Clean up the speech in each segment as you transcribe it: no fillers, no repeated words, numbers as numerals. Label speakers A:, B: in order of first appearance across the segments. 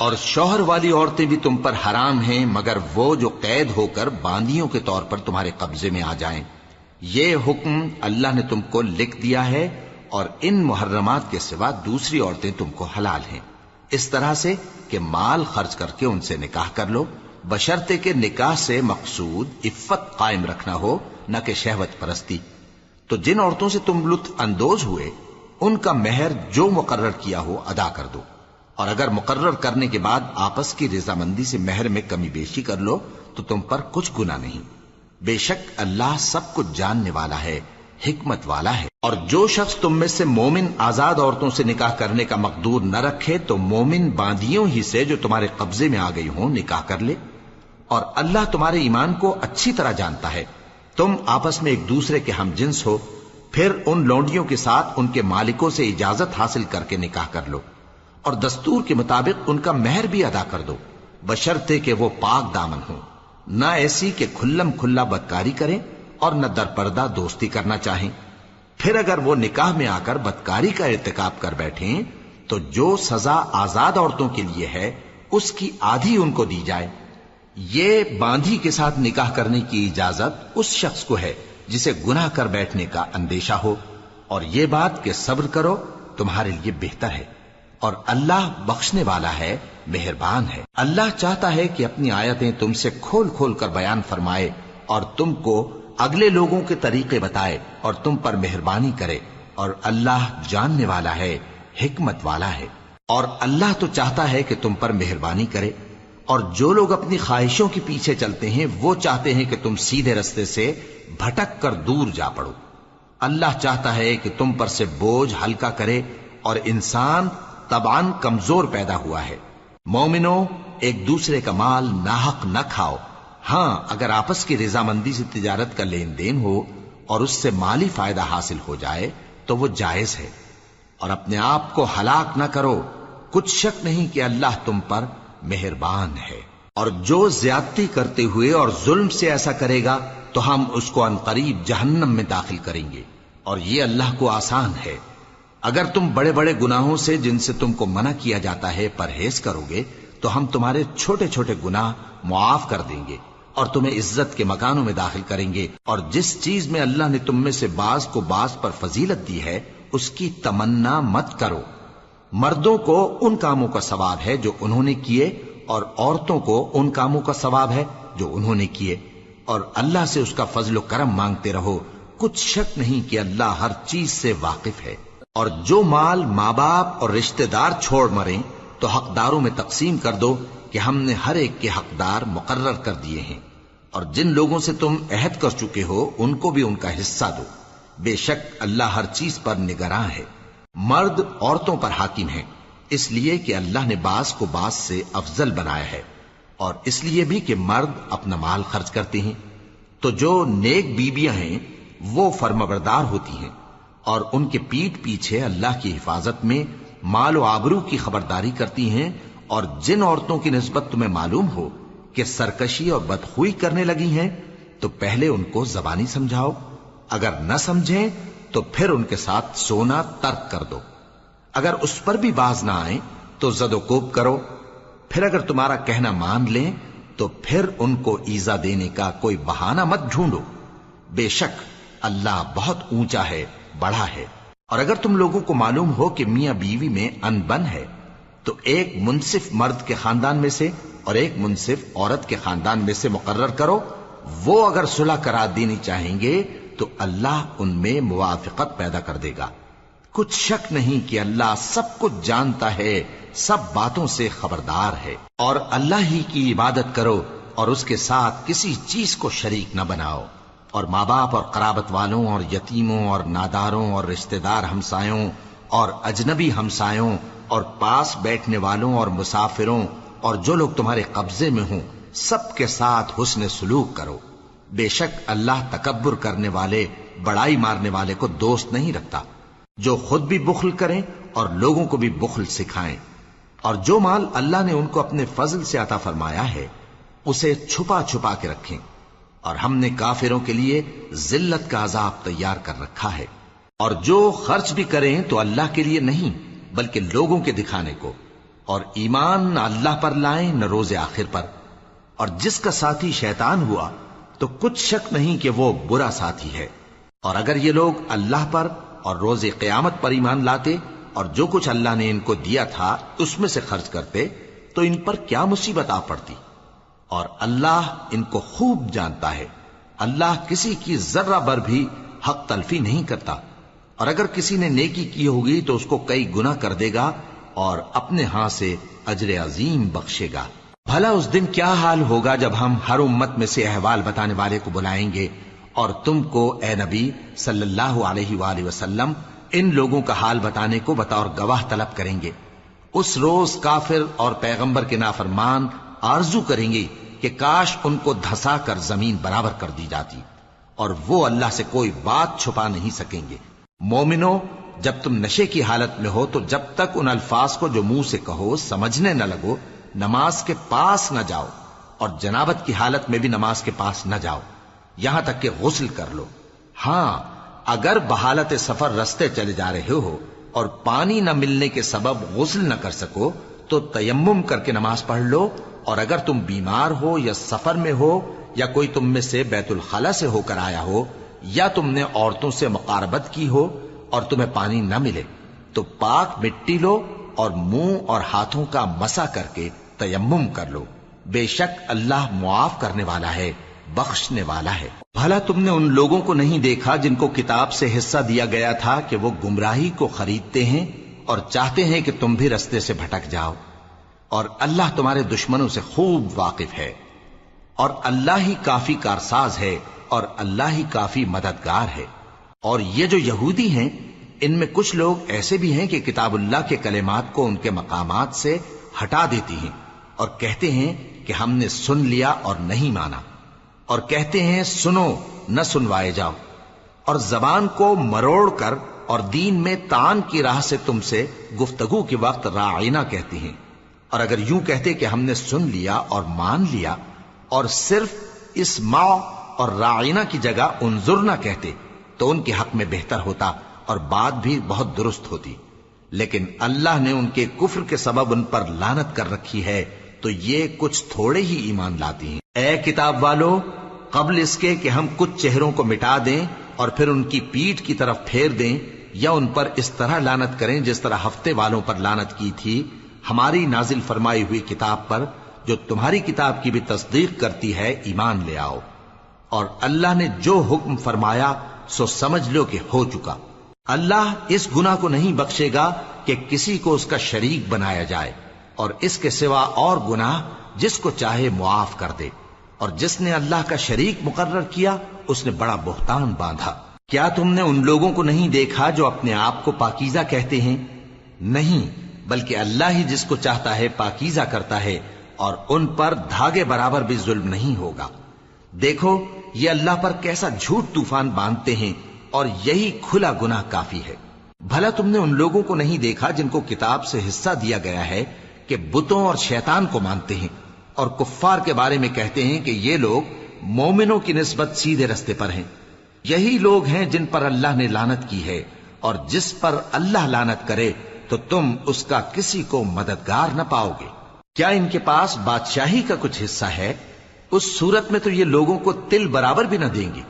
A: اور شوہر والی عورتیں بھی تم پر حرام ہیں مگر وہ جو قید ہو کر باندیوں کے طور پر تمہارے قبضے میں آ جائیں۔ یہ حکم اللہ نے تم کو لکھ دیا ہے، اور ان محرمات کے سوا دوسری عورتیں تم کو حلال ہیں، اس طرح سے کہ مال خرچ کر کے ان سے نکاح کر لو، بشرطے کہ نکاح سے مقصود عفت قائم رکھنا ہو، نہ کہ شہوت پرستی۔ تو جن عورتوں سے تم لطف اندوز ہوئے ان کا مہر جو مقرر کیا ہو ادا کر دو، اور اگر مقرر کرنے کے بعد آپس کی رضامندی سے مہر میں کمی بیشی کر لو تو تم پر کچھ گناہ نہیں۔ بے شک اللہ سب کچھ جاننے والا ہے، حکمت والا ہے۔ اور جو شخص تم میں سے مومن آزاد عورتوں سے نکاح کرنے کا مقدور نہ رکھے تو مومن باندیوں ہی سے جو تمہارے قبضے میں آ گئی ہوں نکاح کر لے، اور اللہ تمہارے ایمان کو اچھی طرح جانتا ہے۔ تم آپس میں ایک دوسرے کے ہم جنس ہو، پھر ان لونڈیوں کے ساتھ ان کے مالکوں سے اجازت حاصل کر کے نکاح کر لو، اور دستور کے مطابق ان کا مہر بھی ادا کر دو، بشرطے کہ وہ پاک دامن ہوں، نہ ایسی کہ کھلم کھلا بدکاری کریں اور نہ درپردہ دوستی کرنا چاہیں۔ پھر اگر وہ نکاح میں آ کر بدکاری کا ارتکاب کر بیٹھیں تو جو سزا آزاد عورتوں کے لیے ہے اس کی آدھی ان کو دی جائے۔ یہ باندھی کے ساتھ نکاح کرنے کی اجازت اس شخص کو ہے جسے گناہ کر بیٹھنے کا اندیشہ ہو، اور یہ بات کہ صبر کرو تمہارے لیے بہتر ہے، اور اللہ بخشنے والا ہے، مہربان ہے۔ اللہ چاہتا ہے کہ اپنی آیتیں تم سے کھول کھول کر بیان فرمائے اور تم کو اگلے لوگوں کے طریقے بتائے اور تم پر مہربانی کرے، اور اللہ جاننے والا ہے، حکمت والا ہے۔ اور اللہ تو چاہتا ہے کہ تم پر مہربانی کرے، اور جو لوگ اپنی خواہشوں کے پیچھے چلتے ہیں وہ چاہتے ہیں کہ تم سیدھے رستے سے بھٹک کر دور جا پڑو۔ اللہ چاہتا ہے کہ تم پر سے بوجھ ہلکا کرے، اور انسان طبعاً کمزور پیدا ہوا ہے۔ مومنوں، ایک دوسرے کا مال ناحق نہ کھاؤ، ہاں اگر آپس کی رضامندی سے تجارت کا لین دین ہو اور اس سے مالی فائدہ حاصل ہو جائے تو وہ جائز ہے، اور اپنے آپ کو ہلاک نہ کرو، کچھ شک نہیں کہ اللہ تم پر مہربان ہے۔ اور جو زیادتی کرتے ہوئے اور ظلم سے ایسا کرے گا تو ہم اس کو عنقریب جہنم میں داخل کریں گے، اور یہ اللہ کو آسان ہے۔ اگر تم بڑے بڑے گناہوں سے جن سے تم کو منع کیا جاتا ہے پرہیز کرو گے تو ہم تمہارے چھوٹے چھوٹے گناہ معاف کر دیں گے اور تمہیں عزت کے مکانوں میں داخل کریں گے۔ اور جس چیز میں اللہ نے تم میں سے بعض کو بعض پر فضیلت دی ہے اس کی تمنا مت کرو۔ مردوں کو ان کاموں کا ثواب ہے جو انہوں نے کیے، اور عورتوں کو ان کاموں کا ثواب ہے جو انہوں نے کیے، اور اللہ سے اس کا فضل و کرم مانگتے رہو، کچھ شک نہیں کہ اللہ ہر چیز سے واقف ہے۔ اور جو مال ماں باپ اور رشتہ دار چھوڑ مریں تو حقداروں میں تقسیم کر دو کہ ہم نے ہر ایک کے حقدار مقرر کر دیے ہیں، اور جن لوگوں سے تم عہد کر چکے ہو ان کو بھی ان کا حصہ دو، بے شک اللہ ہر چیز پر نگراں ہے۔ مرد عورتوں پر حاکم ہیں، اس لیے کہ اللہ نے بعض کو بعض سے افضل بنایا ہے، اور اس لیے بھی کہ مرد اپنا مال خرچ کرتے ہیں، تو جو نیک بیویاں ہیں وہ فرمانبردار ہوتی ہیں، اور ان کے پیٹھ پیچھے اللہ کی حفاظت میں مال و آبرو کی خبرداری کرتی ہیں۔ اور جن عورتوں کی نسبت تمہیں معلوم ہو کہ سرکشی اور بدخوئی کرنے لگی ہیں تو پہلے ان کو زبانی سمجھاؤ، اگر نہ سمجھیں تو پھر ان کے ساتھ سونا ترک کر دو، اگر اس پر بھی باز نہ آئیں تو زد و کوب کرو، پھر اگر تمہارا کہنا مان لیں تو پھر ان کو ایذا دینے کا کوئی بہانہ مت ڈھونڈو، بے شک اللہ بہت اونچا ہے، بڑا ہے۔ اور اگر تم لوگوں کو معلوم ہو کہ میاں بیوی میں ان بن ہے تو ایک منصف مرد کے خاندان میں سے اور ایک منصف عورت کے خاندان میں سے مقرر کرو، وہ اگر صلح کرا دینی چاہیں گے تو اللہ ان میں موافقت پیدا کر دے گا۔ کچھ شک نہیں کہ اللہ سب کچھ جانتا ہے، سب باتوں سے خبردار ہے۔ اور اللہ ہی کی عبادت کرو اور اس کے ساتھ کسی چیز کو شریک نہ بناؤ، اور ماں باپ اور قرابت والوں اور یتیموں اور ناداروں اور رشتہ دار ہمسایوں اور اجنبی ہمسایوں اور پاس بیٹھنے والوں اور مسافروں اور جو لوگ تمہارے قبضے میں ہوں سب کے ساتھ حسن سلوک کرو، بے شک اللہ تکبر کرنے والے، بڑائی مارنے والے کو دوست نہیں رکھتا۔ جو خود بھی بخل کریں اور لوگوں کو بھی بخل سکھائیں، اور جو مال اللہ نے ان کو اپنے فضل سے عطا فرمایا ہے اسے چھپا چھپا کے رکھیں، اور ہم نے کافروں کے لیے ذلت کا عذاب تیار کر رکھا ہے۔ اور جو خرچ بھی کریں تو اللہ کے لیے نہیں بلکہ لوگوں کے دکھانے کو، اور ایمان نہ اللہ پر لائیں نہ روز آخر پر، اور جس کا ساتھی شیطان ہوا تو کچھ شک نہیں کہ وہ برا ساتھی ہے۔ اور اگر یہ لوگ اللہ پر اور روز قیامت پر ایمان لاتے اور جو کچھ اللہ نے ان کو دیا تھا اس میں سے خرچ کرتے تو ان پر کیا مصیبت آ پڑتی، اور اللہ ان کو خوب جانتا ہے۔ اللہ کسی کی ذرہ بر بھی حق تلفی نہیں کرتا، اور اگر کسی نے نیکی کی ہوگی تو اس کو کئی گنا کر دے گا اور اپنے ہاں سے اجر عظیم بخشے گا۔ بھلا اس دن کیا حال ہوگا جب ہم ہر امت میں سے احوال بتانے والے کو بلائیں گے اور تم کو اے نبی صلی اللہ علیہ وآلہ وسلم ان لوگوں کا حال بتانے کو بطور گواہ طلب کریں گے۔ اس روز کافر اور پیغمبر کے نافرمان آرزو کریں گے کہ کاش ان کو دھسا کر زمین برابر کر دی جاتی، اور وہ اللہ سے کوئی بات چھپا نہیں سکیں گے۔ مومنو، جب تم نشے کی حالت میں ہو تو جب تک ان الفاظ کو جو منہ سے کہو سمجھنے نہ لگو نماز کے پاس نہ جاؤ، اور جنابت کی حالت میں بھی نماز کے پاس نہ جاؤ یہاں تک کہ غسل کر لو۔ ہاں، اگر بحالت سفر رستے چلے جا رہے ہو اور پانی نہ ملنے کے سبب غسل نہ کر سکو تو تیمم کر کے نماز پڑھ لو، اور اگر تم بیمار ہو یا سفر میں ہو یا کوئی تم میں سے بیت الخلا سے ہو کر آیا ہو یا تم نے عورتوں سے مقاربت کی ہو اور تمہیں پانی نہ ملے تو پاک مٹی لو اور منہ اور ہاتھوں کا مسح کر کے تیمم کر لو، بے شک اللہ معاف کرنے والا ہے، بخشنے والا ہے۔ بھلا تم نے ان لوگوں کو نہیں دیکھا جن کو کتاب سے حصہ دیا گیا تھا کہ وہ گمراہی کو خریدتے ہیں اور چاہتے ہیں کہ تم بھی رستے سے بھٹک جاؤ، اور اللہ تمہارے دشمنوں سے خوب واقف ہے، اور اللہ ہی کافی کارساز ہے اور اللہ ہی کافی مددگار ہے۔ اور یہ جو یہودی ہیں ان میں کچھ لوگ ایسے بھی ہیں کہ کتاب اللہ کے کلمات کو ان کے مقامات سے ہٹا دیتی ہیں اور کہتے ہیں کہ ہم نے سن لیا اور نہیں مانا، اور کہتے ہیں سنو نہ سنوائے جاؤ، اور زبان کو مروڑ کر اور دین میں طعن کی راہ سے تم سے گفتگو کے وقت راعینا کہتی ہیں۔ اور اگر یوں کہتے کہ ہم نے سن لیا اور مان لیا اور صرف اسمع اور راعینا کی جگہ انظرنا کہتے تو ان کے حق میں بہتر ہوتا اور بات بھی بہت درست ہوتی، لیکن اللہ نے ان کے کفر کے سبب ان پر لعنت کر رکھی ہے تو یہ کچھ تھوڑے ہی ایمان لاتی ہیں۔ اے کتاب والو، قبل اس کے کہ ہم کچھ چہروں کو مٹا دیں اور پھر ان کی پیٹھ کی طرف پھیر دیں یا ان پر اس طرح لعنت کریں جس طرح ہفتے والوں پر لعنت کی تھی، ہماری نازل فرمائی ہوئی کتاب پر جو تمہاری کتاب کی بھی تصدیق کرتی ہے ایمان لے آؤ، اور اللہ نے جو حکم فرمایا سو سمجھ لو کہ ہو چکا۔ اللہ اس گناہ کو نہیں بخشے گا کہ کسی کو اس کا شریک بنایا جائے، اور اس کے سوا اور گناہ جس کو چاہے معاف کر دے، اور جس نے اللہ کا شریک مقرر کیا اس نے بڑا بہتان باندھا۔ کیا تم نے ان لوگوں کو نہیں دیکھا جو اپنے آپ کو پاکیزہ کہتے ہیں؟ نہیں، بلکہ اللہ ہی جس کو چاہتا ہے پاکیزہ کرتا ہے، اور ان پر دھاگے برابر بھی ظلم نہیں ہوگا۔ دیکھو یہ اللہ پر کیسا جھوٹ طوفان باندھتے ہیں، اور یہی کھلا گناہ کافی ہے۔ بھلا تم نے ان لوگوں کو نہیں دیکھا جن کو کتاب سے حصہ دیا گیا ہے کہ بتوں اور شیطان کو مانتے ہیں، اور کفار کے بارے میں کہتے ہیں کہ یہ لوگ مومنوں کی نسبت سیدھے رستے پر ہیں۔ یہی لوگ ہیں جن پر اللہ نے لعنت کی ہے، اور جس پر اللہ لعنت کرے تو تم اس کا کسی کو مددگار نہ پاؤ گے۔ کیا ان کے پاس بادشاہی کا کچھ حصہ ہے؟ اس صورت میں تو یہ لوگوں کو تل برابر بھی نہ دیں گے،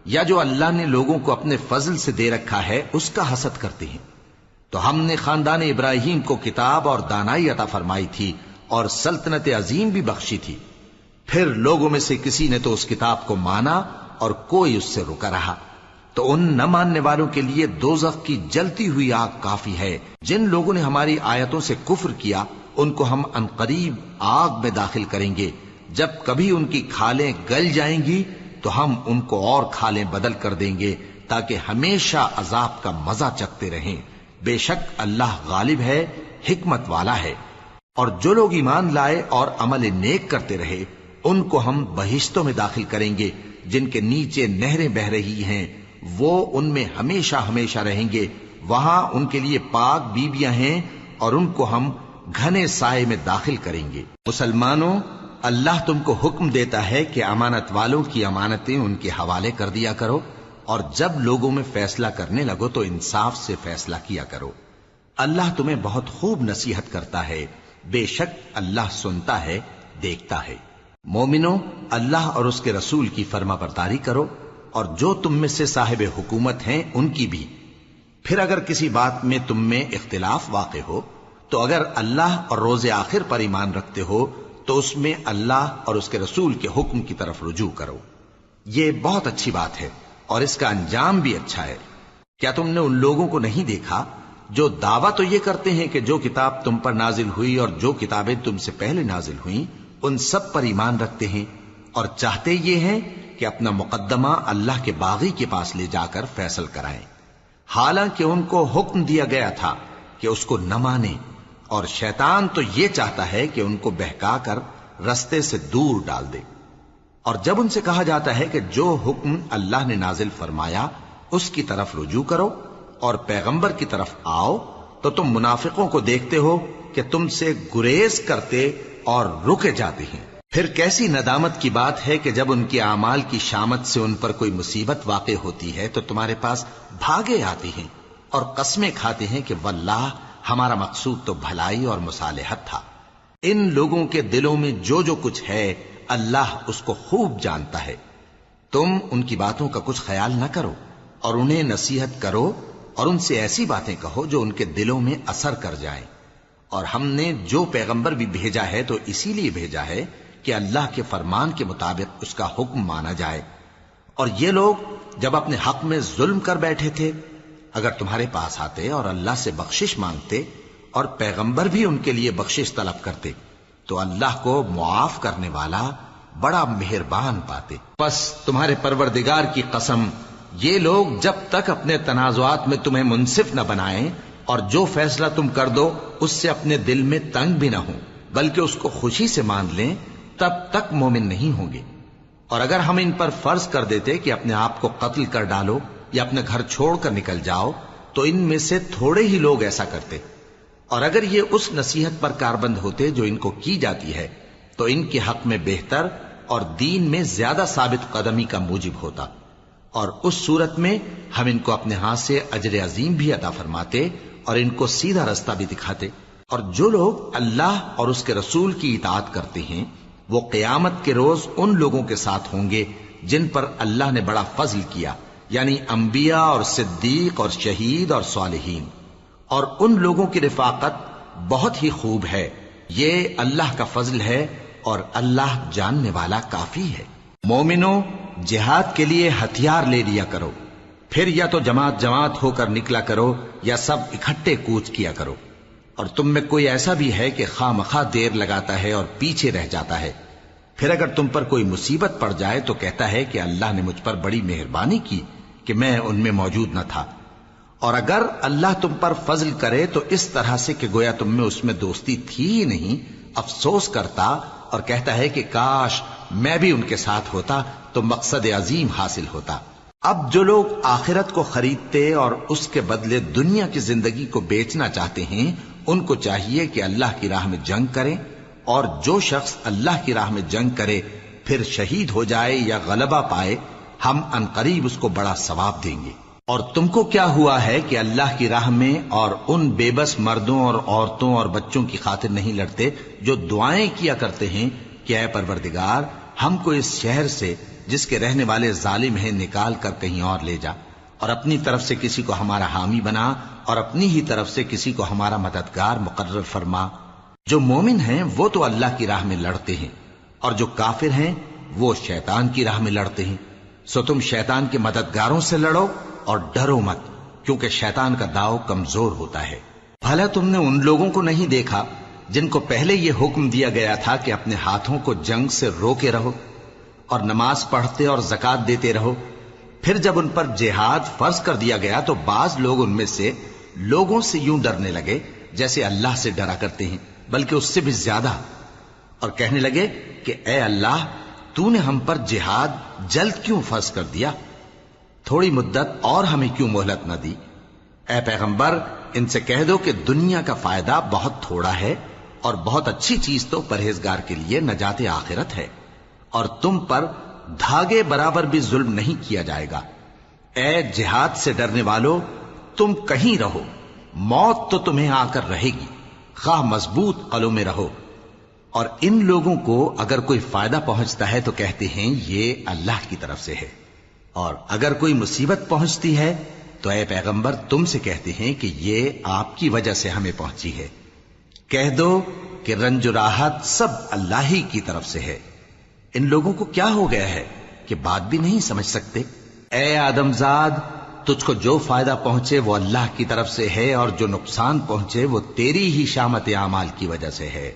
A: یا جو اللہ نے لوگوں کو اپنے فضل سے دے رکھا ہے اس کا حسد کرتے ہیں۔ تو ہم نے خاندان ابراہیم کو کتاب اور دانائی عطا فرمائی تھی اور سلطنت عظیم بھی بخشی تھی، پھر لوگوں میں سے کسی نے تو اس کتاب کو مانا اور کوئی اس سے رکا رہا، تو ان نہ ماننے والوں کے لیے دوزخ کی جلتی ہوئی آگ کافی ہے۔ جن لوگوں نے ہماری آیتوں سے کفر کیا ان کو ہم عنقریب آگ میں داخل کریں گے، جب کبھی ان کی کھالیں گل جائیں گی تو ہم ان کو اور کھالیں بدل کر دیں گے تاکہ ہمیشہ عذاب کا مزہ چکھتے رہیں۔ بے شک اللہ غالب ہے، حکمت والا ہے۔ اور جو لوگ ایمان لائے اور عمل نیک کرتے رہے ان کو ہم بہشتوں میں داخل کریں گے جن کے نیچے نہریں بہ رہی ہیں، وہ ان میں ہمیشہ ہمیشہ رہیں گے، وہاں ان کے لیے پاک بیویاں ہیں اور ان کو ہم گھنے سائے میں داخل کریں گے۔ مسلمانوں، اللہ تم کو حکم دیتا ہے کہ امانت والوں کی امانتیں ان کے حوالے کر دیا کرو، اور جب لوگوں میں فیصلہ کرنے لگو تو انصاف سے فیصلہ کیا کرو۔ اللہ تمہیں بہت خوب نصیحت کرتا ہے، بے شک اللہ سنتا ہے، دیکھتا ہے۔ مومنو، اللہ اور اس کے رسول کی فرما برداری کرو، اور جو تم میں سے صاحب حکومت ہیں ان کی بھی۔ پھر اگر کسی بات میں تم میں اختلاف واقع ہو تو اگر اللہ اور روز آخر پر ایمان رکھتے ہو تو اس میں اللہ اور اس کے رسول کے حکم کی طرف رجوع کرو۔ یہ بہت اچھی بات ہے اور اس کا انجام بھی اچھا ہے۔ کیا تم نے ان لوگوں کو نہیں دیکھا جو دعویٰ تو یہ کرتے ہیں کہ جو کتاب تم پر نازل ہوئی اور جو کتابیں تم سے پہلے نازل ہوئیں ان سب پر ایمان رکھتے ہیں، اور چاہتے یہ ہیں کہ اپنا مقدمہ اللہ کے باغی کے پاس لے جا کر فیصل کرائیں، حالانکہ ان کو حکم دیا گیا تھا کہ اس کو نہ مانیں، اور شیطان تو یہ چاہتا ہے کہ ان کو بہکا کر رستے سے دور ڈال دے۔ اور جب ان سے کہا جاتا ہے کہ جو حکم اللہ نے نازل فرمایا اس کی طرف رجوع کرو اور پیغمبر کی طرف آؤ، تو تم منافقوں کو دیکھتے ہو کہ تم سے گریز کرتے اور رکے جاتے ہیں۔ پھر کیسی ندامت کی بات ہے کہ جب ان کے اعمال کی شامت سے ان پر کوئی مصیبت واقع ہوتی ہے تو تمہارے پاس بھاگے آتے ہیں اور قسمیں کھاتے ہیں کہ واللہ ہمارا مقصود تو بھلائی اور مصالحت تھا۔ ان لوگوں کے دلوں میں جو جو کچھ ہے اللہ اس کو خوب جانتا ہے۔ تم ان کی باتوں کا کچھ خیال نہ کرو اور انہیں نصیحت کرو اور ان سے ایسی باتیں کہو جو ان کے دلوں میں اثر کر جائیں۔ اور ہم نے جو پیغمبر بھی بھیجا ہے تو اسی لیے بھیجا ہے کہ اللہ کے فرمان کے مطابق اس کا حکم مانا جائے۔ اور یہ لوگ جب اپنے حق میں ظلم کر بیٹھے تھے، اگر تمہارے پاس آتے اور اللہ سے بخشش مانگتے اور پیغمبر بھی ان کے لیے بخشش طلب کرتے تو اللہ کو معاف کرنے والا بڑا مہربان پاتے۔ پس تمہارے پروردگار کی قسم، یہ لوگ جب تک اپنے تنازعات میں تمہیں منصف نہ بنائیں اور جو فیصلہ تم کر دو اس سے اپنے دل میں تنگ بھی نہ ہوں بلکہ اس کو خوشی سے مان لیں، تب تک مومن نہیں ہوں گے۔ اور اگر ہم ان پر فرض کر دیتے کہ اپنے آپ کو قتل کر ڈالو یا اپنے گھر چھوڑ کر نکل جاؤ تو ان میں سے تھوڑے ہی لوگ ایسا کرتے، اور اگر یہ اس نصیحت پر کاربند ہوتے جو ان کو کی جاتی ہے تو ان کے حق میں بہتر اور دین میں زیادہ ثابت قدمی کا موجب ہوتا، اور اس صورت میں ہم ان کو اپنے ہاتھ سے اجر عظیم بھی عطا فرماتے اور ان کو سیدھا رستہ بھی دکھاتے۔ اور جو لوگ اللہ اور اس کے رسول کی اطاعت کرتے ہیں وہ قیامت کے روز ان لوگوں کے ساتھ ہوں گے جن پر اللہ نے بڑا فضل کیا، یعنی انبیاء اور صدیق اور شہید اور صالحین، اور ان لوگوں کی رفاقت بہت ہی خوب ہے۔ یہ اللہ کا فضل ہے اور اللہ جاننے والا کافی ہے۔ مومنو، جہاد کے لیے ہتھیار لے لیا کرو، پھر یا تو جماعت جماعت ہو کر نکلا کرو یا سب اکٹھے کوچ کیا کرو۔ اور تم میں کوئی ایسا بھی ہے کہ خواہ مخواہ دیر لگاتا ہے اور پیچھے رہ جاتا ہے، پھر اگر تم پر کوئی مصیبت پڑ جائے تو کہتا ہے کہ اللہ نے مجھ پر بڑی مہربانی کی کہ میں ان میں موجود نہ تھا۔ اور اگر اللہ تم پر فضل کرے تو اس طرح سے کہ گویا تم میں اس میں دوستی تھی ہی نہیں، افسوس کرتا اور کہتا ہے کہ کاش میں بھی ان کے ساتھ ہوتا تو مقصد عظیم حاصل ہوتا۔ اب جو لوگ آخرت کو خریدتے اور اس کے بدلے دنیا کی زندگی کو بیچنا چاہتے ہیں ان کو چاہیے کہ اللہ کی راہ میں جنگ کریں، اور جو شخص اللہ کی راہ میں جنگ کرے پھر شہید ہو جائے یا غلبہ پائے ہم عنقریب اس کو بڑا ثواب دیں گے۔ اور تم کو کیا ہوا ہے کہ اللہ کی راہ میں اور ان بے بس مردوں اور عورتوں اور بچوں کی خاطر نہیں لڑتے جو دعائیں کیا کرتے ہیں کہ اے پروردگار ہم کو اس شہر سے جس کے رہنے والے ظالم ہیں نکال کر کہیں اور لے جا، اور اپنی طرف سے کسی کو ہمارا حامی بنا اور اپنی ہی طرف سے کسی کو ہمارا مددگار مقرر فرما۔ جو مومن ہیں وہ تو اللہ کی راہ میں لڑتے ہیں، اور جو کافر ہیں وہ شیطان کی راہ میں لڑتے ہیں، سو تم شیطان کے مددگاروں سے لڑو اور ڈرو مت، کیونکہ شیطان کا داؤ کمزور ہوتا ہے۔ بھلا تم نے ان لوگوں کو نہیں دیکھا جن کو پہلے یہ حکم دیا گیا تھا کہ اپنے ہاتھوں کو جنگ سے روکے رہو اور نماز پڑھتے اور زکوٰۃ دیتے رہو، پھر جب ان پر جہاد فرض کر دیا گیا تو بعض لوگ ان میں سے لوگوں سے یوں ڈرنے لگے جیسے اللہ سے ڈرا کرتے ہیں، بلکہ اس سے بھی زیادہ، اور کہنے لگے کہ اے اللہ تو نے ہم پر جہاد جلد کیوں فرض کر دیا؟ تھوڑی مدت اور ہمیں کیوں مہلت نہ دی؟ اے پیغمبر ان سے کہہ دو کہ دنیا کا فائدہ بہت تھوڑا ہے اور بہت اچھی چیز تو پرہیزگار کے لیے نجات آخرت ہے، اور تم پر دھاگے برابر بھی ظلم نہیں کیا جائے گا۔ اے جہاد سے ڈرنے والو، تم کہیں رہو، موت تو تمہیں آ کر رہے گی، خواہ مضبوط قلعوں میں رہو۔ اور ان لوگوں کو اگر کوئی فائدہ پہنچتا ہے تو کہتے ہیں یہ اللہ کی طرف سے ہے، اور اگر کوئی مصیبت پہنچتی ہے تو اے پیغمبر تم سے کہتے ہیں کہ یہ آپ کی وجہ سے ہمیں پہنچی ہے۔ کہہ دو کہ رنج و راحت سب اللہ ہی کی طرف سے ہے۔ ان لوگوں کو کیا ہو گیا ہے کہ بات بھی نہیں سمجھ سکتے؟ اے آدم زاد، تجھ کو جو فائدہ پہنچے وہ اللہ کی طرف سے ہے، اور جو نقصان پہنچے وہ تیری ہی شامت اعمال کی وجہ سے ہے۔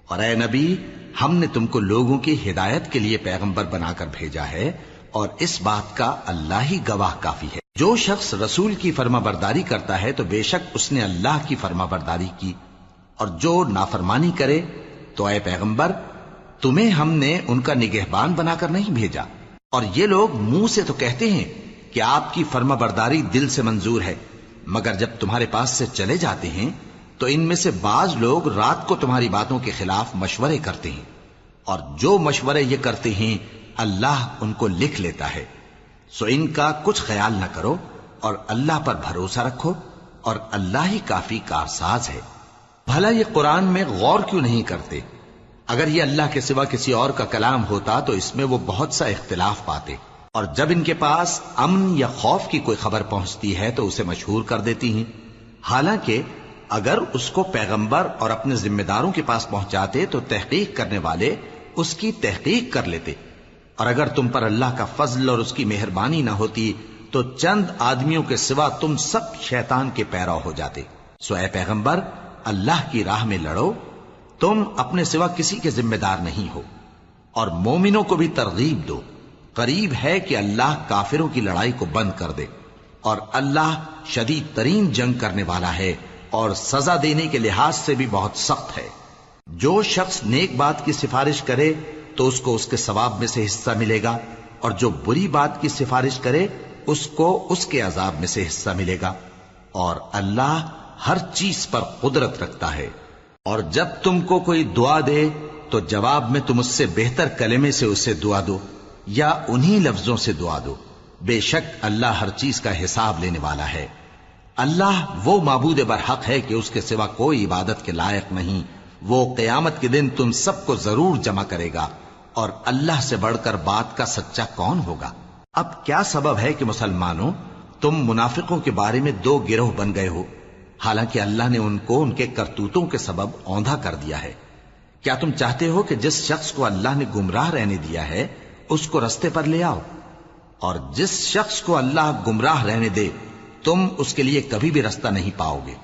A: اور اے نبی، ہم نے تم کو لوگوں کی ہدایت کے لیے پیغمبر بنا کر بھیجا ہے، اور اس بات کا اللہ ہی گواہ کافی ہے۔ جو شخص رسول کی فرما برداری کرتا ہے تو بے شک اس نے اللہ کی فرما برداری کی، اور جو نافرمانی کرے تو اے پیغمبر تمہیں ہم نے ان کا نگہبان بنا کر نہیں بھیجا۔ اور یہ لوگ منہ سے تو کہتے ہیں کہ آپ کی فرما برداری دل سے منظور ہے، مگر جب تمہارے پاس سے چلے جاتے ہیں تو ان میں سے بعض لوگ رات کو تمہاری باتوں کے خلاف مشورے کرتے ہیں، اور جو مشورے یہ کرتے ہیں اللہ ان کو لکھ لیتا ہے۔ سو ان کا کچھ خیال نہ کرو اور اللہ پر بھروسہ رکھو، اور اللہ ہی کافی کارساز ہے۔ بھلا یہ قرآن میں غور کیوں نہیں کرتے؟ اگر یہ اللہ کے سوا کسی اور کا کلام ہوتا تو اس میں وہ بہت سا اختلاف پاتے، اور جب ان کے پاس امن یا خوف کی کوئی خبر پہنچتی ہے تو اسے مشہور کر دیتی ہیں، حالانکہ اگر اس کو پیغمبر اور اپنے ذمہ داروں کے پاس پہنچاتے تو تحقیق کرنے والے اس کی تحقیق کر لیتے، اور اگر تم پر اللہ کا فضل اور اس کی مہربانی نہ ہوتی تو چند آدمیوں کے سوا تم سب شیطان کے پیرو ہو جاتے۔ سو اے پیغمبر اللہ کی راہ میں لڑو، تم اپنے سوا کسی کے ذمہ دار نہیں ہو، اور مومنوں کو بھی ترغیب دو۔ قریب ہے کہ اللہ کافروں کی لڑائی کو بند کر دے، اور اللہ شدید ترین جنگ کرنے والا ہے اور سزا دینے کے لحاظ سے بھی بہت سخت ہے۔ جو شخص نیک بات کی سفارش کرے تو اس کو اس کے ثواب میں سے حصہ ملے گا، اور جو بری بات کی سفارش کرے اس کو اس کے عذاب میں سے حصہ ملے گا، اور اللہ ہر چیز پر قدرت رکھتا ہے۔ اور جب تم کو کوئی دعا دے تو جواب میں تم اس سے بہتر کلمے سے اسے دعا دو، یا انہی لفظوں سے دعا دو، بے شک اللہ ہر چیز کا حساب لینے والا ہے۔ اللہ وہ معبود برحق ہے کہ اس کے سوا کوئی عبادت کے لائق نہیں۔ وہ قیامت کے دن تم سب کو ضرور جمع کرے گا، اور اللہ سے بڑھ کر بات کا سچا کون ہوگا؟ اب کیا سبب ہے کہ مسلمانوں تم منافقوں کے بارے میں دو گروہ بن گئے ہو، حالانکہ اللہ نے ان کو ان کے کرتوتوں کے سبب اوندھا کر دیا ہے؟ کیا تم چاہتے ہو کہ جس شخص کو اللہ نے گمراہ رہنے دیا ہے اس کو رستے پر لے آؤ، اور جس شخص کو اللہ گمراہ رہنے دے تم اس کے لیے کبھی بھی رستہ نہیں پاؤ گے؟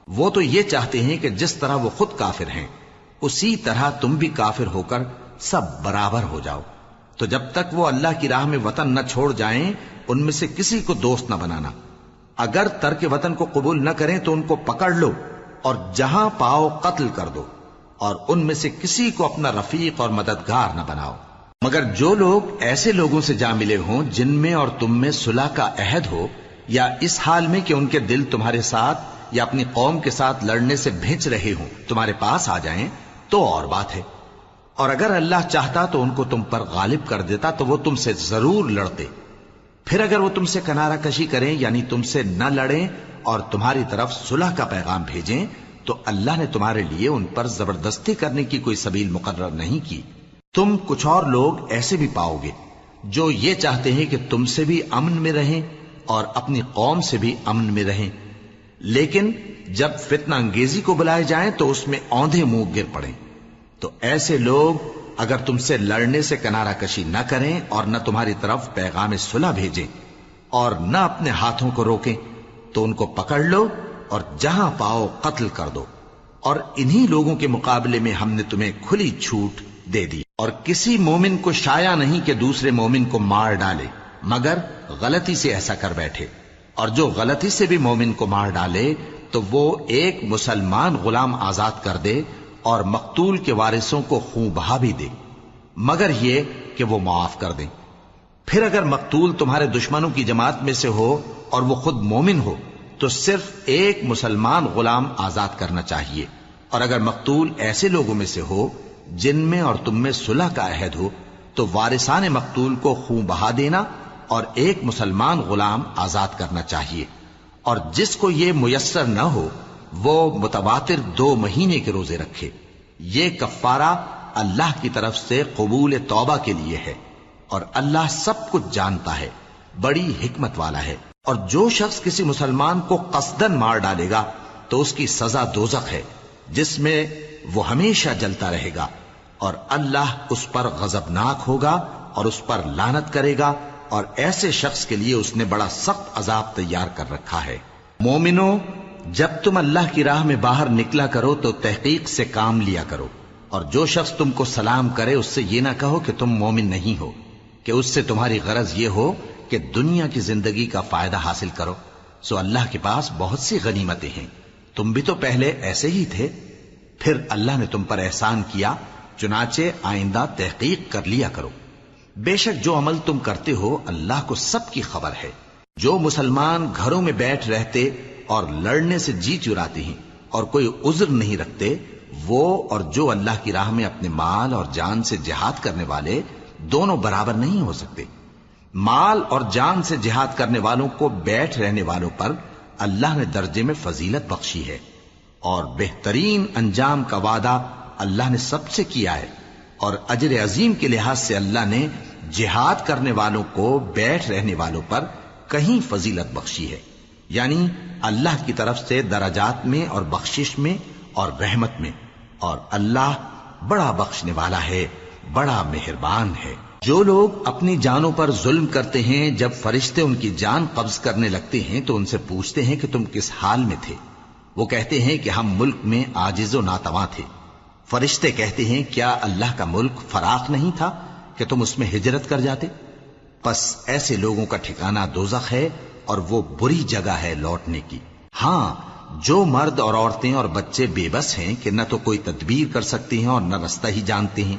A: وہ تو یہ چاہتے ہیں کہ جس طرح وہ خود کافر ہیں اسی طرح تم بھی کافر ہو کر سب برابر ہو جاؤ۔ تو جب تک وہ اللہ کی راہ میں وطن نہ چھوڑ جائیں ان میں سے کسی کو دوست نہ بنانا۔ اگر ترک وطن کو قبول نہ کریں تو ان کو پکڑ لو اور جہاں پاؤ قتل کر دو، اور ان میں سے کسی کو اپنا رفیق اور مددگار نہ بناؤ، مگر جو لوگ ایسے لوگوں سے جا ملے ہوں جن میں اور تم میں صلح کا عہد ہو، یا اس حال میں کہ ان کے دل تمہارے ساتھ یا اپنی قوم کے ساتھ لڑنے سے بھنچ رہے ہوں تمہارے پاس آ جائیں تو اور بات ہے، اور اگر اللہ چاہتا تو ان کو تم پر غالب کر دیتا تو وہ تم سے ضرور لڑتے۔ پھر اگر وہ تم سے کنارہ کشی کریں یعنی تم سے نہ لڑیں اور تمہاری طرف صلح کا پیغام بھیجیں تو اللہ نے تمہارے لیے ان پر زبردستی کرنے کی کوئی سبیل مقرر نہیں کی۔ تم کچھ اور لوگ ایسے بھی پاؤ گے جو یہ چاہتے ہیں کہ تم سے بھی امن میں رہیں اور اپنی قوم سے بھی امن میں رہیں، لیکن جب فتنہ انگیزی کو بلائے جائیں تو اس میں اوندھے منہ گر پڑیں۔ تو ایسے لوگ اگر تم سے لڑنے سے کنارہ کشی نہ کریں اور نہ تمہاری طرف پیغام صلح بھیجیں اور نہ اپنے ہاتھوں کو روکیں تو ان کو پکڑ لو اور جہاں پاؤ قتل کر دو، اور انہی لوگوں کے مقابلے میں ہم نے تمہیں کھلی چھوٹ دے دی۔ اور کسی مومن کو شایع نہیں کہ دوسرے مومن کو مار ڈالے مگر غلطی سے ایسا کر بیٹھے، اور جو غلطی سے بھی مومن کو مار ڈالے تو وہ ایک مسلمان غلام آزاد کر دے اور مقتول کے وارثوں کو خون بہا بھی دے، مگر یہ کہ وہ معاف کر دیں۔ پھر اگر مقتول تمہارے دشمنوں کی جماعت میں سے ہو اور وہ خود مومن ہو تو صرف ایک مسلمان غلام آزاد کرنا چاہیے، اور اگر مقتول ایسے لوگوں میں سے ہو جن میں اور تم میں صلح کا عہد ہو تو وارثان مقتول کو خون بہا دینا اور ایک مسلمان غلام آزاد کرنا چاہیے، اور جس کو یہ میسر نہ ہو وہ متواتر 2 مہینے کے روزے رکھے. یہ کفارہ اللہ کی طرف سے قبول توبہ کے لیے ہے، اور اللہ سب کچھ جانتا ہے، بڑی حکمت والا ہے. اور جو شخص کسی مسلمان کو قصدن مار ڈالے گا تو اس کی سزا دوزخ ہے، جس میں وہ ہمیشہ جلتا رہے گا، اور اللہ اس پر غضبناک ہوگا اور اس پر لعنت کرے گا، اور ایسے شخص کے لیے اس نے بڑا سخت عذاب تیار کر رکھا ہے. مومنو، جب تم اللہ کی راہ میں باہر نکلا کرو تو تحقیق سے کام لیا کرو، اور جو شخص تم کو سلام کرے اس سے یہ نہ کہو کہ تم مومن نہیں ہو، کہ اس سے تمہاری غرض یہ ہو کہ دنیا کی زندگی کا فائدہ حاصل کرو. سو اللہ کے پاس بہت سی غنیمتیں ہیں، تم بھی تو پہلے ایسے ہی تھے، پھر اللہ نے تم پر احسان کیا، چنانچہ آئندہ تحقیق کر لیا کرو. بے شک جو عمل تم کرتے ہو اللہ کو سب کی خبر ہے. جو مسلمان گھروں میں بیٹھ رہتے اور لڑنے سے جی چراتے ہیں اور کوئی عذر نہیں رکھتے، وہ اور جو اللہ کی راہ میں اپنے مال اور جان سے جہاد کرنے والے دونوں برابر نہیں ہو سکتے. مال اور جان سے جہاد کرنے والوں کو بیٹھ رہنے والوں پر اللہ نے درجے میں فضیلت بخشی ہے، اور بہترین انجام کا وعدہ اللہ نے سب سے کیا ہے. اور اجر عظیم کے لحاظ سے اللہ نے جہاد کرنے والوں کو بیٹھ رہنے والوں پر کہیں فضیلت بخشی ہے، یعنی اللہ کی طرف سے درجات میں اور بخشش میں اور رحمت میں. اور اللہ بڑا بخشنے والا ہے، بڑا مہربان ہے. جو لوگ اپنی جانوں پر ظلم کرتے ہیں، جب فرشتے ان کی جان قبض کرنے لگتے ہیں تو ان سے پوچھتے ہیں کہ تم کس حال میں تھے؟ وہ کہتے ہیں کہ ہم ملک میں عاجز و ناتواں تھے. فرشتے کہتے ہیں کیا اللہ کا ملک فراخ نہیں تھا کہ تم اس میں ہجرت کر جاتے؟ پس ایسے لوگوں کا ٹھکانہ دوزخ ہے، اور وہ بری جگہ ہے لوٹنے کی. ہاں، جو مرد اور عورتیں اور بچے بے بس ہیں کہ نہ تو کوئی تدبیر کر سکتے ہیں اور نہ رستہ ہی جانتے ہیں،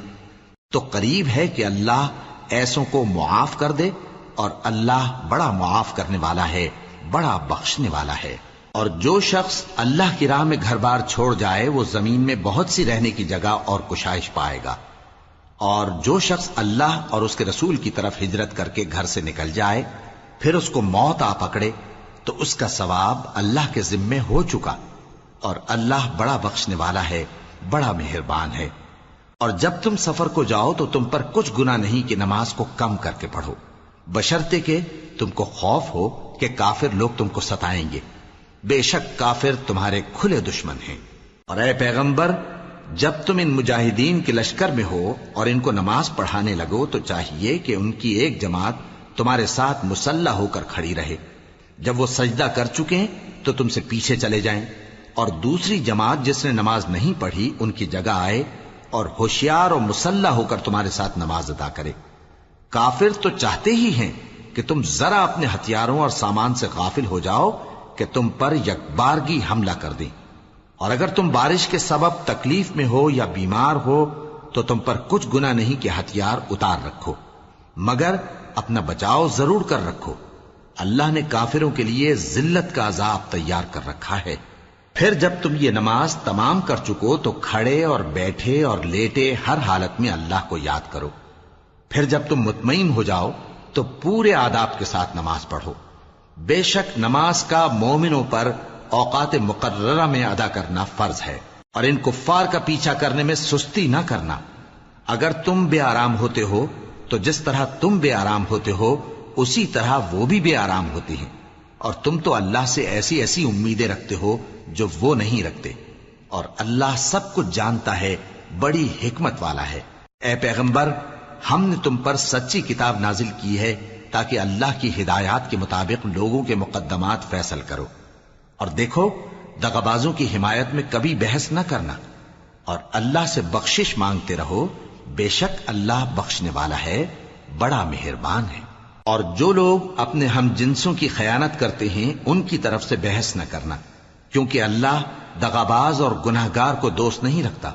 A: تو قریب ہے کہ اللہ ایسوں کو معاف کر دے، اور اللہ بڑا معاف کرنے والا ہے، بڑا بخشنے والا ہے. اور جو شخص اللہ کی راہ میں گھر بار چھوڑ جائے وہ زمین میں بہت سی رہنے کی جگہ اور کشائش پائے گا. اور جو شخص اللہ اور اس کے رسول کی طرف ہجرت کر کے گھر سے نکل جائے پھر اس کو موت آ پکڑے تو اس کا ثواب اللہ کے ذمے ہو چکا، اور اللہ بڑا بخشنے والا ہے، بڑا مہربان ہے. اور جب تم سفر کو جاؤ تو تم پر کچھ گناہ نہیں کہ نماز کو کم کر کے پڑھو، بشرطے کہ تم کو خوف ہو کہ کافر لوگ تم کو ستائیں گے. بے شک کافر تمہارے کھلے دشمن ہیں. اور اے پیغمبر، جب تم ان مجاہدین کے لشکر میں ہو اور ان کو نماز پڑھانے لگو تو چاہیے کہ ان کی ایک جماعت تمہارے ساتھ مسلح ہو کر کھڑی رہے. جب وہ سجدہ کر چکے تو تم سے پیچھے چلے جائیں، اور دوسری جماعت جس نے نماز نہیں پڑھی ان کی جگہ آئے اور ہوشیار اور مسلح ہو کر تمہارے ساتھ نماز ادا کرے. کافر تو چاہتے ہی ہیں کہ تم ذرا اپنے ہتھیاروں اور سامان سے غافل ہو جاؤ کہ تم پر یکبارگی حملہ کر دیں. اور اگر تم بارش کے سبب تکلیف میں ہو یا بیمار ہو تو تم پر کچھ گناہ نہیں کہ ہتھیار اتار رکھو، مگر اپنا بچاؤ ضرور کر رکھو. اللہ نے کافروں کے لیے ذلت کا عذاب تیار کر رکھا ہے. پھر جب تم یہ نماز تمام کر چکو تو کھڑے اور بیٹھے اور لیٹے ہر حالت میں اللہ کو یاد کرو. پھر جب تم مطمئن ہو جاؤ تو پورے آداب کے ساتھ نماز پڑھو. بے شک نماز کا مومنوں پر اوقات مقررہ میں ادا کرنا فرض ہے، اور ان کفار کا پیچھا کرنے میں سستی نہ کرنا. اگر تم بے آرام ہوتے ہو تو جس طرح تم بے آرام ہوتے ہو اسی طرح وہ بھی بے آرام ہوتے ہیں، اور تم تو اللہ سے ایسی ایسی امیدیں رکھتے ہو جو وہ نہیں رکھتے، اور اللہ سب کچھ جانتا ہے، بڑی حکمت والا ہے. اے پیغمبر، ہم نے تم پر سچی کتاب نازل کی ہے تاکہ اللہ کی ہدایات کے مطابق لوگوں کے مقدمات فیصل کرو. اور دیکھو، دغابازوں کی حمایت میں کبھی بحث نہ کرنا، اور اللہ سے بخشش مانگتے رہو. بے شک اللہ بخشنے والا ہے، بڑا مہربان ہے. اور جو لوگ اپنے ہم جنسوں کی خیانت کرتے ہیں ان کی طرف سے بحث نہ کرنا، کیونکہ اللہ دغاباز اور گناہگار کو دوست نہیں رکھتا.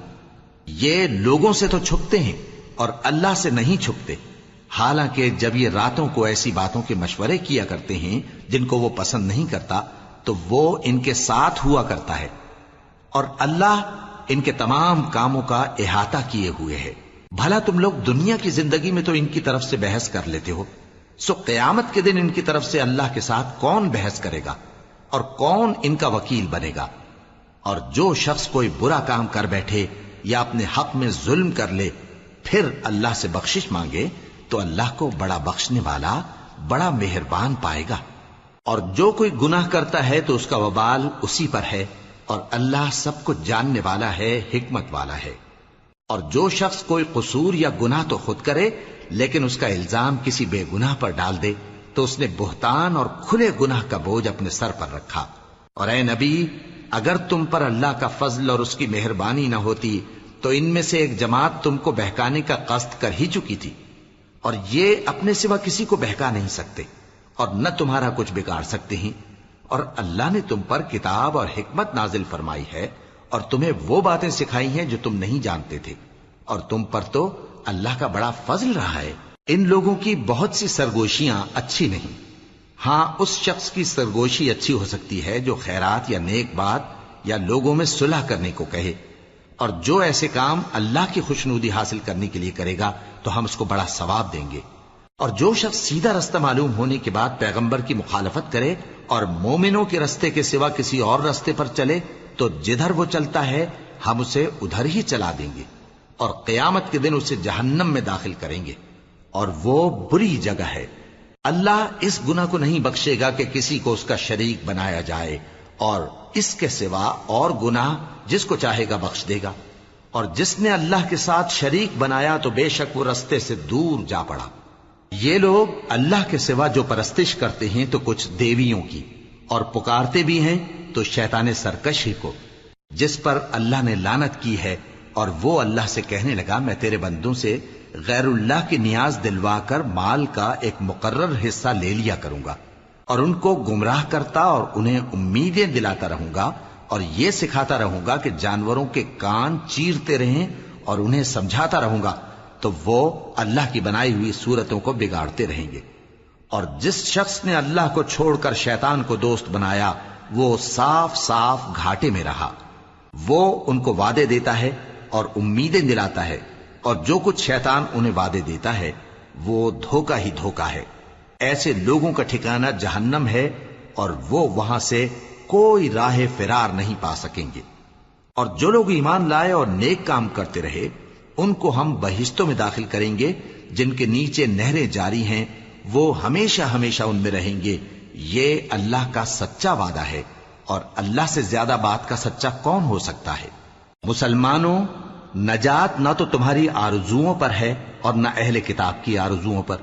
A: یہ لوگوں سے تو چھپتے ہیں اور اللہ سے نہیں چھپتے، حالانکہ جب یہ راتوں کو ایسی باتوں کے مشورے کیا کرتے ہیں جن کو وہ پسند نہیں کرتا تو وہ ان کے ساتھ ہوا کرتا ہے، اور اللہ ان کے تمام کاموں کا احاطہ کیے ہوئے ہے. بھلا تم لوگ دنیا کی زندگی میں تو ان کی طرف سے بحث کر لیتے ہو، سو قیامت کے دن ان کی طرف سے اللہ کے ساتھ کون بحث کرے گا اور کون ان کا وکیل بنے گا؟ اور جو شخص کوئی برا کام کر بیٹھے یا اپنے حق میں ظلم کر لے پھر اللہ سے بخشش مانگے تو اللہ کو بڑا بخشنے والا بڑا مہربان پائے گا. اور جو کوئی گناہ کرتا ہے تو اس کا وبال اسی پر ہے، اور اللہ سب کچھ جاننے والا ہے، حکمت والا ہے. اور جو شخص کوئی قصور یا گناہ تو خود کرے لیکن اس کا الزام کسی بے گناہ پر ڈال دے تو اس نے بہتان اور کھلے گناہ کا بوجھ اپنے سر پر رکھا. اور اے نبی، اگر تم پر اللہ کا فضل اور اس کی مہربانی نہ ہوتی تو ان میں سے ایک جماعت تم کو بہکانے کا قصد کر ہی چکی تھی، اور یہ اپنے سوا کسی کو بہکا نہیں سکتے اور نہ تمہارا کچھ بگاڑ سکتے ہیں. اور اللہ نے تم پر کتاب اور حکمت نازل فرمائی ہے اور تمہیں وہ باتیں سکھائی ہیں جو تم نہیں جانتے تھے، اور تم پر تو اللہ کا بڑا فضل رہا ہے. ان لوگوں کی بہت سی سرگوشیاں اچھی نہیں. ہاں، اس شخص کی سرگوشی اچھی ہو سکتی ہے جو خیرات یا نیک بات یا لوگوں میں صلح کرنے کو کہے، اور جو ایسے کام اللہ کی خوشنودی حاصل کرنے کے لیے کرے گا تو ہم اس کو بڑا ثواب دیں گے. اور جو شخص سیدھا رستہ معلوم ہونے کے بعد پیغمبر کی مخالفت کرے اور مومنوں کے رستے کے سوا کسی اور رستے پر چلے تو جدھر وہ چلتا ہے ہم اسے ادھر ہی چلا دیں گے، اور قیامت کے دن اسے جہنم میں داخل کریں گے، اور وہ بری جگہ ہے. اللہ اس گناہ کو نہیں بخشے گا کہ کسی کو اس کا شریک بنایا جائے، اور اس کے سوا اور گناہ جس کو چاہے گا بخش دے گا. اور جس نے اللہ کے ساتھ شریک بنایا تو بے شک وہ رستے سے دور جا پڑا. یہ لوگ اللہ کے سوا جو پرستش کرتے ہیں تو کچھ دیویوں کی، اور پکارتے بھی ہیں تو شیطان سرکش ہی کو، جس پر اللہ نے لعنت کی ہے. اور وہ اللہ سے کہنے لگا میں تیرے بندوں سے غیر اللہ کی نیاز دلوا کر مال کا ایک مقرر حصہ لے لیا کروں گا، اور ان کو گمراہ کرتا اور انہیں امیدیں دلاتا رہوں گا، اور یہ سکھاتا رہوں گا کہ جانوروں کے کان چیرتے رہیں، اور انہیں سمجھاتا رہوں گا تو وہ اللہ کی بنائی ہوئی صورتوں کو بگاڑتے رہیں گے. اور جس شخص نے اللہ کو چھوڑ کر شیطان کو دوست بنایا وہ صاف صاف گھاٹے میں رہا. وہ ان کو وعدے دیتا ہے اور امیدیں دلاتا ہے، اور جو کچھ شیطان انہیں وعدے دیتا ہے وہ دھوکہ ہی دھوکہ ہے. ایسے لوگوں کا ٹھکانہ جہنم ہے، اور وہ وہاں سے کوئی راہ فرار نہیں پا سکیں گے. اور جو لوگ ایمان لائے اور نیک کام کرتے رہے ان کو ہم بہشتوں میں داخل کریں گے جن کے نیچے نہریں جاری ہیں، وہ ہمیشہ ہمیشہ ان میں رہیں گے. یہ اللہ کا سچا وعدہ ہے، اور اللہ سے زیادہ بات کا سچا کون ہو سکتا ہے. مسلمانوں، نجات نہ تو تمہاری آرزوؤں پر ہے اور نہ اہل کتاب کی آرزوؤں پر.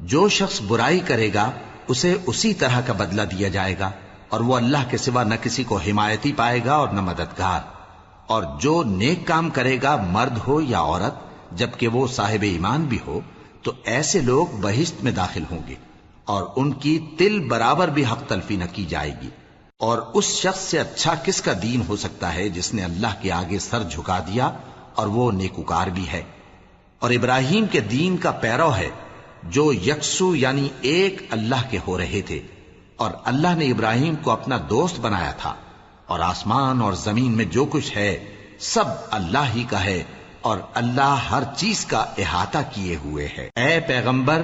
A: جو شخص برائی کرے گا اسے اسی طرح کا بدلہ دیا جائے گا، اور وہ اللہ کے سوا نہ کسی کو حمایتی پائے گا اور نہ مددگار. اور جو نیک کام کرے گا مرد ہو یا عورت جبکہ وہ صاحب ایمان بھی ہو تو ایسے لوگ بہشت میں داخل ہوں گے، اور ان کی تل برابر بھی حق تلفی نہ کی جائے گی. اور اس شخص سے اچھا کس کا دین ہو سکتا ہے جس نے اللہ کے آگے سر جھکا دیا اور وہ نیکوکار بھی ہے، اور ابراہیم کے دین کا پیرو ہے جو یکسو یعنی ایک اللہ کے ہو رہے تھے. اور اللہ نے ابراہیم کو اپنا دوست بنایا تھا. اور آسمان اور زمین میں جو کچھ ہے سب اللہ ہی کا ہے، اور اللہ ہر چیز کا احاطہ کیے ہوئے ہے. اے پیغمبر،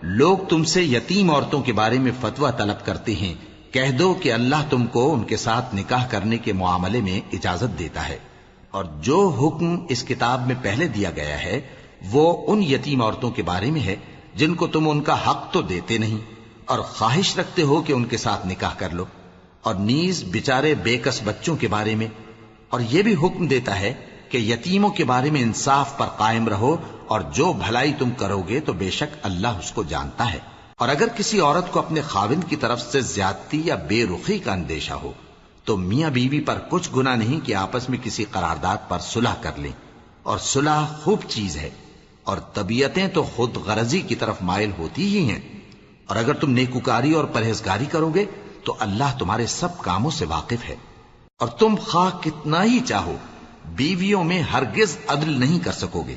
A: لوگ تم سے یتیم عورتوں کے بارے میں فتویٰ طلب کرتے ہیں، کہہ دو کہ اللہ تم کو ان کے ساتھ نکاح کرنے کے معاملے میں اجازت دیتا ہے. اور جو حکم اس کتاب میں پہلے دیا گیا ہے وہ ان یتیم عورتوں کے بارے میں ہے جن کو تم ان کا حق تو دیتے نہیں، اور خواہش رکھتے ہو کہ ان کے ساتھ نکاح کر لو. اور نیز بیچارے بے کس بچوں کے بارے میں. اور یہ بھی حکم دیتا ہے کہ یتیموں کے بارے میں انصاف پر قائم رہو، اور جو بھلائی تم کرو گے تو بے شک اللہ اس کو جانتا ہے. اور اگر کسی عورت کو اپنے خاوند کی طرف سے زیادتی یا بے رخی کا اندیشہ ہو تو میاں بیوی پر کچھ گناہ نہیں کہ آپس میں کسی قرارداد پر صلح کر لیں. اور صلح خوب چیز ہے، اور طبیعتیں تو خود غرضی کی طرف مائل ہوتی ہی ہیں. اور اگر تم نیکوکاری اور پرہیزگاری کرو گے تو اللہ تمہارے سب کاموں سے واقف ہے. اور تم خواہ کتنا ہی چاہو بیویوں میں ہرگز عدل نہیں کر سکو گے.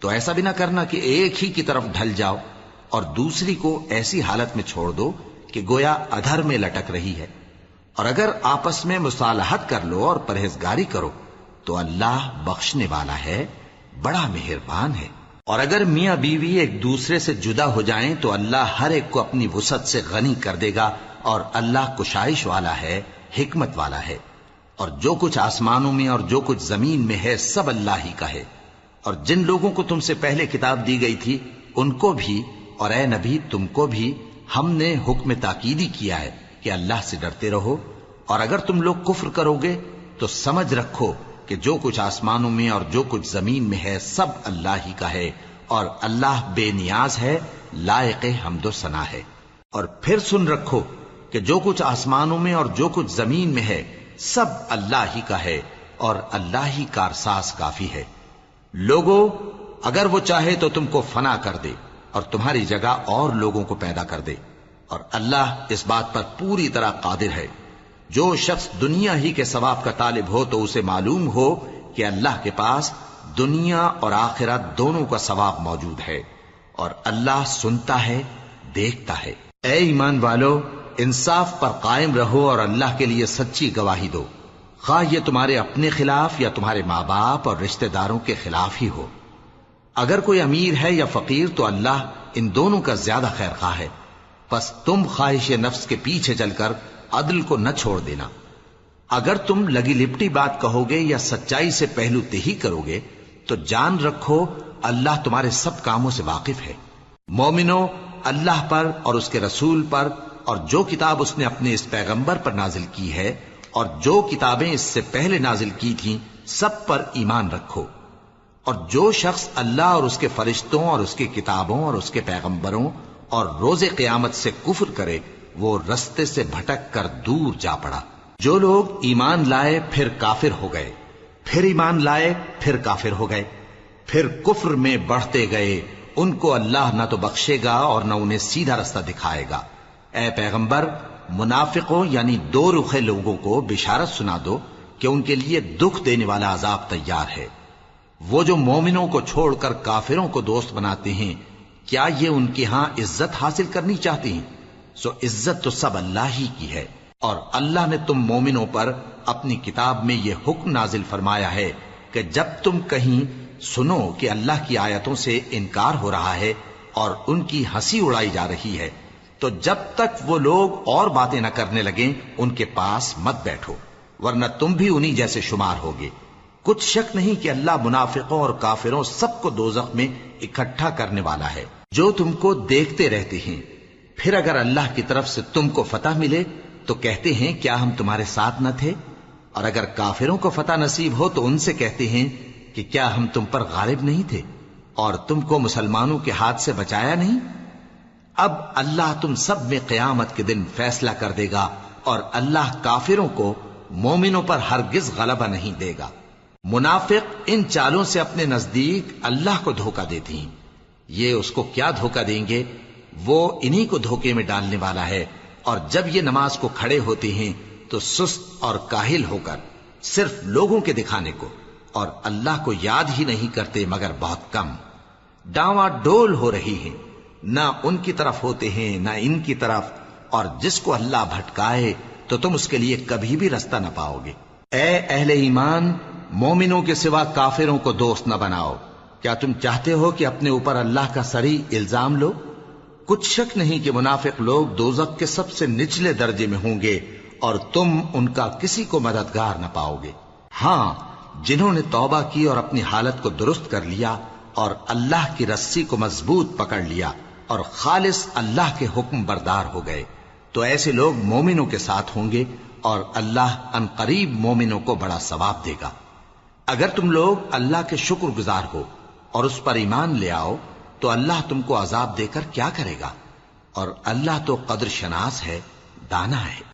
A: تو ایسا بھی نہ کرنا کہ ایک ہی کی طرف ڈھل جاؤ اور دوسری کو ایسی حالت میں چھوڑ دو کہ گویا ادھر میں لٹک رہی ہے. اور اگر آپس میں مصالحت کر لو اور پرہیزگاری کرو تو اللہ بخشنے والا ہے، بڑا مہربان ہے. اور اگر میاں بیوی ایک دوسرے سے جدا ہو جائیں تو اللہ ہر ایک کو اپنی وسعت سے غنی کر دے گا، اور اللہ کشائش والا ہے، حکمت والا ہے. اور جو کچھ آسمانوں میں اور جو کچھ زمین میں ہے سب اللہ ہی کا ہے۔ اور جن لوگوں کو تم سے پہلے کتاب دی گئی تھی ان کو بھی اور اے نبی تم کو بھی ہم نے حکم تاکیدی کیا ہے کہ اللہ سے ڈرتے رہو، اور اگر تم لوگ کفر کرو گے تو سمجھ رکھو کہ جو کچھ آسمانوں میں اور جو کچھ زمین میں ہے سب اللہ ہی کا ہے، اور اللہ بے نیاز ہے، لائق حمد و ثنا ہے۔ اور پھر سن رکھو کہ جو کچھ آسمانوں میں اور جو کچھ زمین میں ہے سب اللہ ہی کا ہے، اور اللہ ہی کارساز کافی ہے۔ لوگو اگر وہ چاہے تو تم کو فنا کر دے اور تمہاری جگہ اور لوگوں کو پیدا کر دے، اور اللہ اس بات پر پوری طرح قادر ہے۔ جو شخص دنیا ہی کے ثواب کا طالب ہو تو اسے معلوم ہو کہ اللہ کے پاس دنیا اور آخرت دونوں کا ثواب موجود ہے، اور اللہ سنتا ہے، دیکھتا ہے۔ اے ایمان والو، انصاف پر قائم رہو اور اللہ کے لیے سچی گواہی دو، خواہ یہ تمہارے اپنے خلاف یا تمہارے ماں باپ اور رشتہ داروں کے خلاف ہی ہو۔ اگر کوئی امیر ہے یا فقیر تو اللہ ان دونوں کا زیادہ خیر خواہ ہے، پس تم خواہش نفس کے پیچھے چل کر عدل کو نہ چھوڑ دینا۔ اگر تم لگی لپٹی بات کہو گے یا سچائی سے پہلو تہی کرو گے تو جان رکھو اللہ تمہارے سب کاموں سے واقف ہے۔ مومنو، اللہ پر اور اس کے رسول پر اور جو کتاب اس نے اپنے اس پیغمبر پر نازل کی ہے اور جو کتابیں اس سے پہلے نازل کی تھیں سب پر ایمان رکھو۔ اور جو شخص اللہ اور اس کے فرشتوں اور اس کی کتابوں اور اس کے پیغمبروں اور روز قیامت سے کفر کرے وہ رستے سے بھٹک کر دور جا پڑا۔ جو لوگ ایمان لائے پھر کافر ہو گئے، پھر ایمان لائے پھر کافر ہو گئے، پھر کفر میں بڑھتے گئے، ان کو اللہ نہ تو بخشے گا اور نہ انہیں سیدھا رستہ دکھائے گا۔ اے پیغمبر، منافقوں یعنی دو رخے لوگوں کو بشارت سنا دو کہ ان کے لیے دکھ دینے والا عذاب تیار ہے۔ وہ جو مومنوں کو چھوڑ کر کافروں کو دوست بناتے ہیں، کیا یہ ان کے ہاں عزت حاصل کرنی چاہتے ہیں؟ سو عزت تو سب اللہ ہی کی ہے۔ اور اللہ نے تم مومنوں پر اپنی کتاب میں یہ حکم نازل فرمایا ہے کہ جب تم کہیں سنو کہ اللہ کی آیتوں سے انکار ہو رہا ہے اور ان کی ہنسی اڑائی جا رہی ہے تو جب تک وہ لوگ اور باتیں نہ کرنے لگیں ان کے پاس مت بیٹھو، ورنہ تم بھی انہی جیسے شمار ہوگے۔ کچھ شک نہیں کہ اللہ منافقوں اور کافروں سب کو دوزخ میں اکٹھا کرنے والا ہے۔ جو تم کو دیکھتے رہتے ہیں، پھر اگر اللہ کی طرف سے تم کو فتح ملے تو کہتے ہیں کیا ہم تمہارے ساتھ نہ تھے، اور اگر کافروں کو فتح نصیب ہو تو ان سے کہتے ہیں کہ کیا ہم تم پر غالب نہیں تھے اور تم کو مسلمانوں کے ہاتھ سے بچایا نہیں۔ اب اللہ تم سب میں قیامت کے دن فیصلہ کر دے گا، اور اللہ کافروں کو مومنوں پر ہرگز غلبہ نہیں دے گا۔ منافق ان چالوں سے اپنے نزدیک اللہ کو دھوکہ دیتے ہیں، یہ اس کو کیا دھوکہ دیں گے، وہ انہی کو دھوکے میں ڈالنے والا ہے۔ اور جب یہ نماز کو کھڑے ہوتے ہیں تو سست اور کاہل ہو کر صرف لوگوں کے دکھانے کو اور اللہ کو یاد ہی نہیں کرتے مگر بہت کم، ڈاواں ڈول ہو رہی ہیں، نہ ان کی طرف ہوتے ہیں نہ ان کی طرف، اور جس کو اللہ بھٹکائے تو تم اس کے لیے کبھی بھی رستہ نہ پاؤ گے۔ اے اہل ایمان، مومنوں کے سوا کافروں کو دوست نہ بناؤ۔ کیا تم چاہتے ہو کہ اپنے اوپر اللہ کا صریح الزام لو؟ کچھ شک نہیں کہ منافق لوگ دوزخ کے سب سے نچلے درجے میں ہوں گے اور تم ان کا کسی کو مددگار نہ پاؤ گے۔ ہاں، جنہوں نے توبہ کی اور اپنی حالت کو درست کر لیا اور اللہ کی رسی کو مضبوط پکڑ لیا اور خالص اللہ کے حکم بردار ہو گئے تو ایسے لوگ مومنوں کے ساتھ ہوں گے، اور اللہ ان قریب مومنوں کو بڑا ثواب دے گا۔ اگر تم لوگ اللہ کے شکر گزار ہو اور اس پر ایمان لے آؤ تو اللہ تم کو عذاب دے کر کیا کرے گا، اور اللہ تو قدر شناس ہے، دانا ہے۔